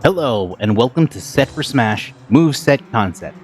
Hello, and welcome to Set for Smash Moveset Concept.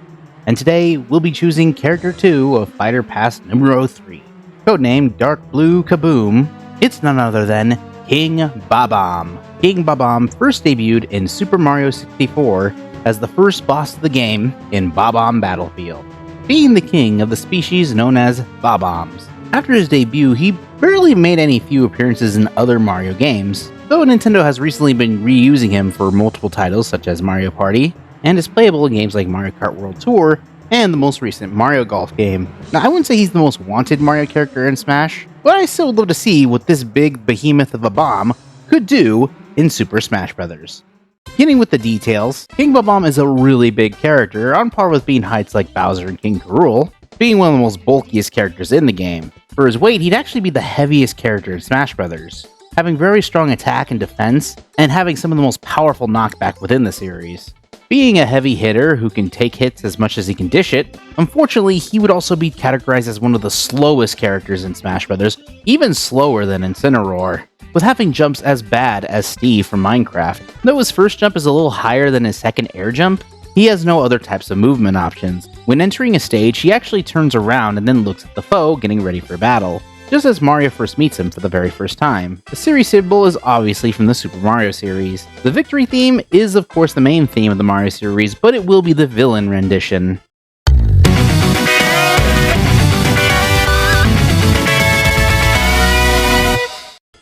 And today, we'll be choosing Character 2 of Fighter Pass Numero 3. Codenamed Dark Blue Kaboom, it's none other than King Bob-omb. King Bob-omb first debuted in Super Mario 64 as the first boss of the game in Bob-omb Battlefield, being the king of the species known as Bob-ombs. After his debut, he barely made any few appearances in other Mario games, though Nintendo has recently been reusing him for multiple titles such as Mario Party, and is playable in games like Mario Kart World Tour and the most recent Mario Golf game. Now, I wouldn't say he's the most wanted Mario character in Smash, but I still would love to see what this big behemoth of a bomb could do in Super Smash Bros. Beginning with the details, King Bob-omb is a really big character, on par with being heights like Bowser and King K. Rool, being one of the most bulkiest characters in the game. For his weight, he'd actually be the heaviest character in Smash Bros., having very strong attack and defense, and having some of the most powerful knockback within the series. Being a heavy hitter who can take hits as much as he can dish it, unfortunately he would also be categorized as one of the slowest characters in Smash Bros., even slower than Incineroar, with having jumps as bad as Steve from Minecraft. Though his first jump is a little higher than his second air jump, he has no other types of movement options. When entering a stage, he actually turns around and then looks at the foe, getting ready for battle, just as Mario first meets him for the very first time. The series symbol is obviously from the Super Mario series. The victory theme is of course the main theme of the Mario series, but it will be the villain rendition.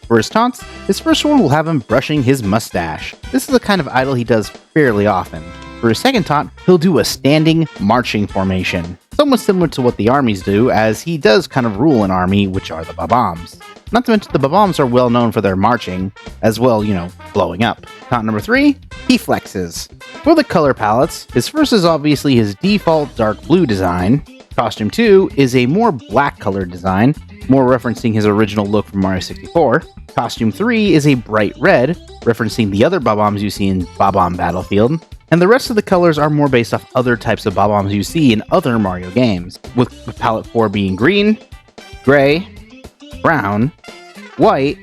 For his taunts, his first one will have him brushing his mustache. This is a kind of idol he does fairly often. For his second taunt, he'll do a standing marching formation, somewhat similar to what the armies do, as he does kind of rule an army, which are the Bob-ombs. Not to mention the Bob-ombs are well known for their marching, as well, blowing up. Taunt number 3, he flexes. For the color palettes, his first is obviously his default dark blue design. Costume 2 is a more black colored design, more referencing his original look from Mario 64. Costume 3 is a bright red, referencing the other Bob-ombs you see in Bob-omb Battlefield. And the rest of the colors are more based off other types of Bob-ombs you see in other Mario games, with palette 4 being green, gray, brown, white,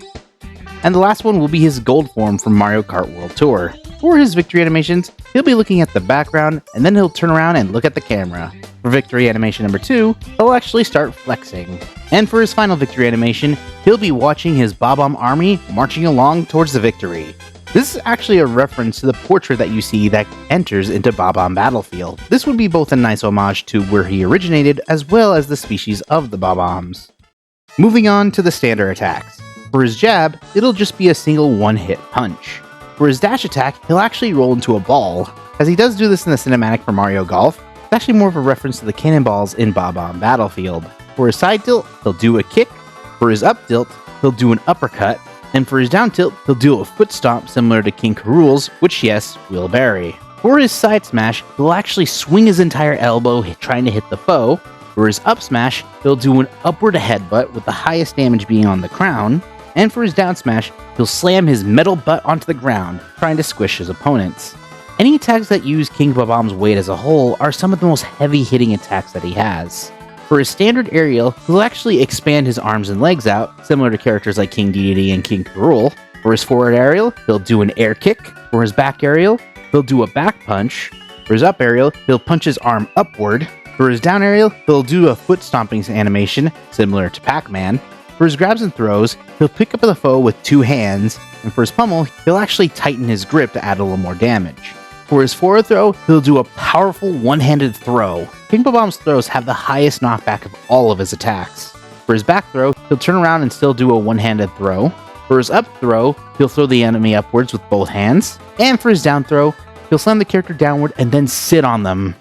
and the last one will be his gold form from Mario Kart World Tour. For his victory animations, he'll be looking at the background, and then he'll turn around and look at the camera. For victory animation number 2, he'll actually start flexing. And for his final victory animation, he'll be watching his Bob-omb army marching along towards the victory. This is actually a reference to the portrait that you see that enters into Bob-omb Battlefield. This would be both a nice homage to where he originated, as well as the species of the Bob-ombs. Moving on to the standard attacks. For his jab, it'll just be a single one-hit punch. For his dash attack, he'll actually roll into a ball. As he does do this in the cinematic for Mario Golf, it's actually more of a reference to the cannonballs in Bob-omb Battlefield. For his side tilt, he'll do a kick. For his up tilt, he'll do an uppercut. And for his down tilt, he'll do a foot stomp similar to King K. Rool's, which yes, will bury. For his side smash, he'll actually swing his entire elbow trying to hit the foe. For his up smash, he'll do an upward headbutt with the highest damage being on the crown. And for his down smash, he'll slam his metal butt onto the ground, trying to squish his opponents. Any attacks that use King Bob-omb's weight as a whole are some of the most heavy-hitting attacks that he has. For his standard aerial, he'll actually expand his arms and legs out, similar to characters like King Dedede and King K. Rool. For his forward aerial, he'll do an air kick. For his back aerial, he'll do a back punch. For his up aerial, he'll punch his arm upward. For his down aerial, he'll do a foot stomping animation, similar to Pac-Man. For his grabs and throws, he'll pick up the foe with 2 hands, and for his pummel, he'll actually tighten his grip to add a little more damage. For his forward throw, he'll do a powerful one-handed throw. King Bob-omb's throws have the highest knockback of all of his attacks. For his back throw, he'll turn around and still do a one-handed throw. For his up throw, he'll throw the enemy upwards with both hands. And for his down throw, he'll slam the character downward and then sit on them.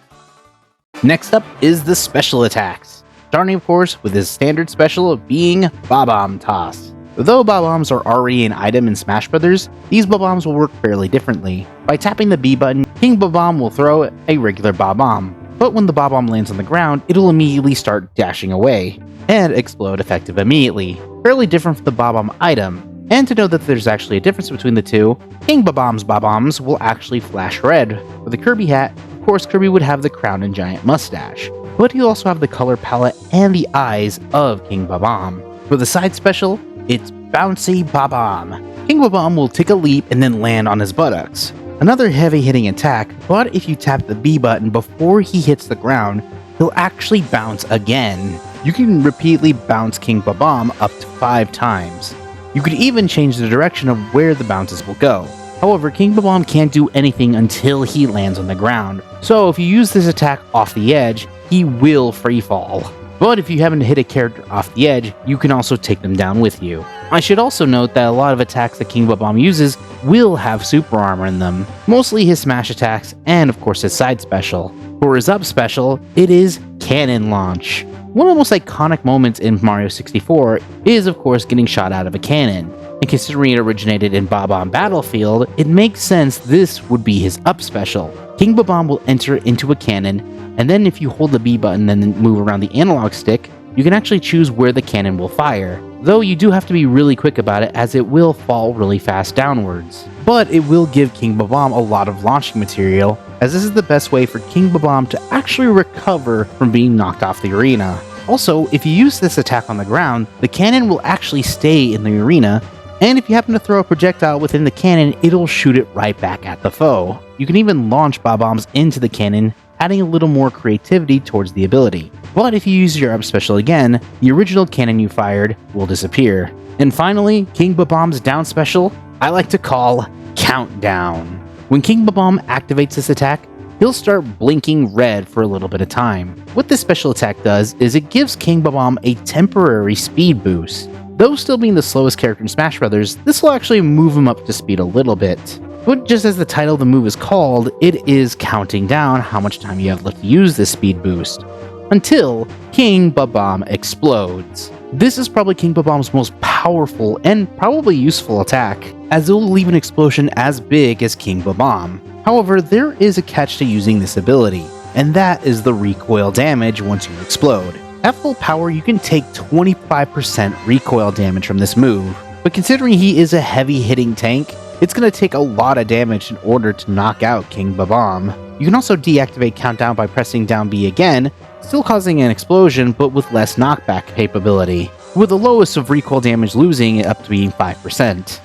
Next up is the special attacks, starting of course with his standard special of being Bob-omb Toss. Though Bob-ombs are already an item in Smash Bros., these Bob-ombs will work fairly differently. By tapping the B button, King Bob-omb will throw a regular Bob-omb, but when the Bob-omb lands on the ground, it'll immediately start dashing away, and explode effective immediately. Fairly different from the Bob-omb item, And to know that there's actually a difference between the two, King Bob-omb's Bob-ombs will actually flash red. For the Kirby hat, of course Kirby would have the crown and giant mustache, but he'll also have the color palette and the eyes of King Bob-omb. For the side special, it's Bouncy Bob-omb. King Bob-omb will take a leap and then land on his buttocks. Another heavy hitting attack, but if you tap the B button before he hits the ground, he'll actually bounce again. You can repeatedly bounce King Bob-omb up to 5 times. You could even change the direction of where the bounces will go. However, King Bob-omb can't do anything until he lands on the ground, so if you use this attack off the edge, he will free fall. But if you happen to hit a character off the edge, you can also take them down with you. I should also note that a lot of attacks that King Bob-omb uses will have super armor in them, mostly his smash attacks and of course his side special. For his up special, it is Cannon Launch. One of the most iconic moments in Mario 64 is of course getting shot out of a cannon, and considering it originated in Bob-omb Battlefield, it makes sense this would be his up special. King Bob-omb will enter into a cannon, and then if you hold the B button and then move around the analog stick, you can actually choose where the cannon will fire, though you do have to be really quick about it as it will fall really fast downwards. But it will give King Bob-omb a lot of launching material, as this is the best way for King Bob-omb to actually recover from being knocked off the arena. Also, if you use this attack on the ground, the cannon will actually stay in the arena, and if you happen to throw a projectile within the cannon, it'll shoot it right back at the foe. You can even launch Bob-ombs into the cannon, adding a little more creativity towards the ability. But if you use your up special again, the original cannon you fired will disappear. And finally, King Bob-omb's down special, I like to call Countdown. When King Bob-omb activates this attack, he'll start blinking red for a little bit of time. What this special attack does is it gives King Bob-omb a temporary speed boost. Though still being the slowest character in Smash Bros., this will actually move him up to speed a little bit. But just as the title of the move is called, it is counting down how much time you have left to use this speed boost, until King Bob-omb explodes. This is probably King Bob-omb's most powerful and probably useful attack, as it will leave an explosion as big as King Bob-omb. However, there is a catch to using this ability, and that is the recoil damage once you explode. At full power, you can take 25% recoil damage from this move, but considering he is a heavy hitting tank, it's going to take a lot of damage in order to knock out King Bob-omb. You can also deactivate Countdown by pressing down B again, still causing an explosion but with less knockback capability, with the lowest of recoil damage losing it up to being 5%.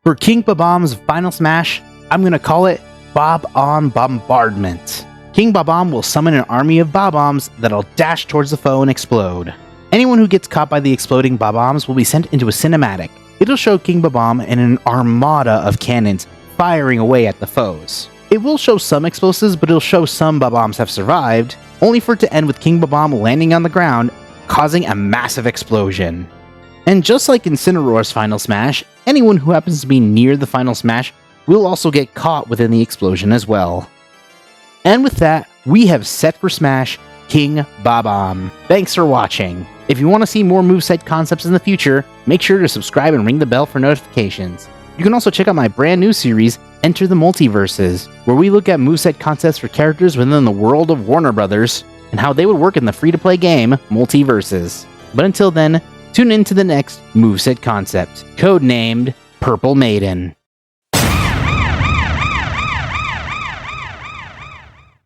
For King Bob-omb's final smash, I'm going to call it Bob-omb Bombardment. King Bob-omb will summon an army of Bob-ombs that'll dash towards the foe and explode. Anyone who gets caught by the exploding Bob-ombs will be sent into a cinematic. It'll show King Bob-omb and an armada of cannons firing away at the foes. It will show some explosives, but it'll show some Bob-ombs have survived, only for it to end with King Bob-omb landing on the ground, causing a massive explosion. And just like Incineroar's final smash, anyone who happens to be near the final smash will also get caught within the explosion as well. And with that, we have set for Smash King Bob-omb. Thanks for watching. If you want to see more moveset concepts in the future, make sure to subscribe and ring the bell for notifications. You can also check out my brand new series, Enter the Multiverses, where we look at moveset concepts for characters within the world of Warner Bros. And how they would work in the free-to-play game, Multiverses. But until then, tune in to the next moveset concept, codenamed Purple Maiden.